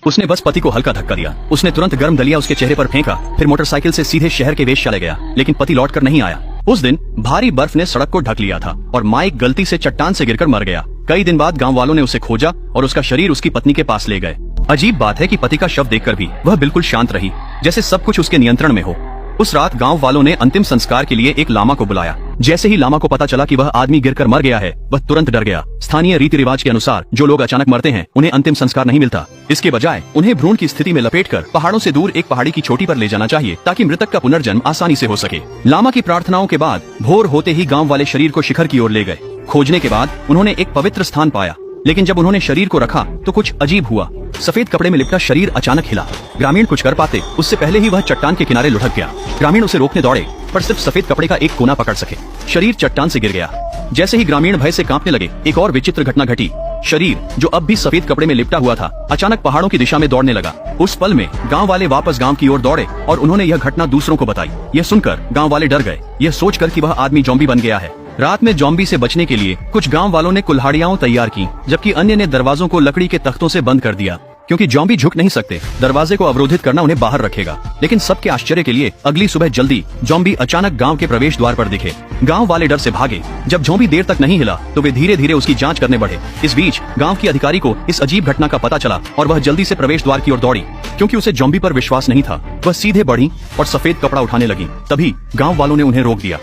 उसने बस पति को हल्का धक्का दिया। उसने तुरंत गर्म दलिया उसके चेहरे पर फेंका, फिर मोटरसाइकिल से सीधे शहर के वेश चले गया, लेकिन पति लौटकर नहीं आया। उस दिन भारी बर्फ ने सड़क को ढक लिया था और माइक गलती से चट्टान से गिरकर मर गया। कई दिन बाद गांव वालों ने उसे खोजा और उसका शरीर उसकी पत्नी के पास ले गए। अजीब बात है कि पति का शव देखकर भी वह बिल्कुल शांत रही, जैसे सब कुछ उसके नियंत्रण में हो। उस रात गांव वालों ने अंतिम संस्कार के लिए एक लामा को बुलाया। जैसे ही लामा को पता चला कि वह आदमी गिरकर मर गया है, वह तुरंत डर गया। स्थानीय रीति रिवाज के अनुसार जो लोग अचानक मरते हैं उन्हें अंतिम संस्कार नहीं मिलता। इसके बजाय उन्हें भ्रूण की स्थिति में लपेटकर पहाड़ों से दूर एक पहाड़ी की चोटी पर ले जाना चाहिए, ताकि मृतक का पुनर्जन्म आसानी से हो सके। लामा की प्रार्थनाओं के बाद भोर होते ही गाँव वाले शरीर को शिखर की ओर ले गए। खोजने के बाद उन्होंने एक पवित्र स्थान पाया, लेकिन जब उन्होंने शरीर को रखा तो कुछ अजीब हुआ। सफेद कपड़े में लिपटा शरीर अचानक हिला। ग्रामीण कुछ कर पाते उससे पहले ही वह चट्टान के किनारे लुढ़क गया। ग्रामीण उसे रोकने दौड़े, पर सिर्फ सफेद कपड़े का एक कोना पकड़ सके। शरीर चट्टान से गिर गया। जैसे ही ग्रामीण भय से कांपने लगे, एक और विचित्र घटना घटी। शरीर, जो अब भी सफेद कपड़े में लिपटा हुआ था, अचानक पहाड़ों की दिशा में दौड़ने लगा। उस पल में गांव वाले वापस गांव की ओर दौड़े और उन्होंने यह घटना दूसरों को बताई। यह सुनकर गांव वाले डर गए, यह सोचकर कि वह आदमी ज़ॉम्बी बन गया है। रात में ज़ॉम्बी से बचने के लिए कुछ गांव वालों ने कुल्हाड़ियां तैयार की, जबकि अन्य ने दरवाजों को लकड़ी के तख्तों से बंद कर दिया। क्योंकि ज़ॉम्बी झुक नहीं सकते, दरवाजे को अवरोधित करना उन्हें बाहर रखेगा। लेकिन सबके आश्चर्य के लिए अगली सुबह जल्दी ज़ॉम्बी अचानक गांव के प्रवेश द्वार पर दिखे। गांव वाले डर से भागे। जब ज़ॉम्बी देर तक नहीं हिला तो वे धीरे धीरे उसकी जांच करने बढ़े। इस बीच गांव की अधिकारी को इस अजीब घटना का पता चला और वह जल्दी से प्रवेश द्वार की ओर दौड़ी। क्योंकि उसे ज़ॉम्बी पर विश्वास नहीं था, वह सीधे बढ़ी और सफेद कपड़ा उठाने लगी। तभी गाँव वालों ने उन्हें रोक दिया।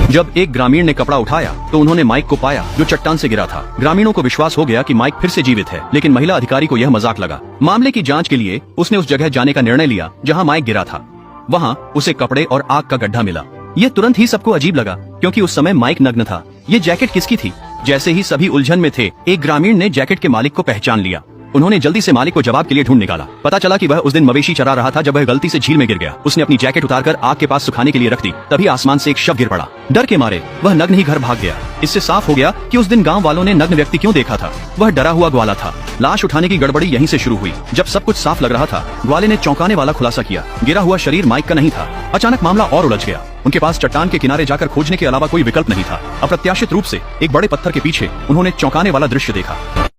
जब एक ग्रामीण ने कपड़ा उठाया तो उन्होंने माइक को पाया, जो चट्टान से गिरा था। ग्रामीणों को विश्वास हो गया कि माइक फिर से जीवित है, लेकिन महिला अधिकारी को यह मजाक लगा। मामले की जांच के लिए उसने उस जगह जाने का निर्णय लिया जहां माइक गिरा था। वहां उसे कपड़े और आग का गड्ढा मिला। यह तुरंत ही सबको अजीब लगा, क्योंकि उस समय माइक नग्न था। ये जैकेट किसकी थी? जैसे ही सभी उलझन में थे, एक ग्रामीण ने जैकेट के मालिक को पहचान लिया। उन्होंने जल्दी से मालिक को जवाब के लिए ढूंढ निकाला। पता चला कि वह उस दिन मवेशी चरा रहा था जब वह गलती से झील में गिर गया। उसने अपनी जैकेट उतारकर आग के पास सुखाने के लिए रख दी। तभी आसमान से एक शव गिर पड़ा। डर के मारे वह नग्न ही घर भाग गया। इससे साफ हो गया कि उस दिन गांव वालों ने नग्न व्यक्ति क्यों देखा था। वह डरा हुआ ग्वाला था। लाश उठाने की गड़बड़ी यहीं से शुरू हुई। जब सब कुछ साफ लग रहा था, ग्वाले ने चौंकाने वाला खुलासा किया। गिरा हुआ शरीर माइक का नहीं था। अचानक मामला और उलझ गया। उनके पास चट्टान के किनारे जाकर खोजने के अलावा कोई विकल्प नहीं था। अप्रत्याशित रूप से एक बड़े पत्थर के पीछे उन्होंने चौंकाने वाला दृश्य देखा।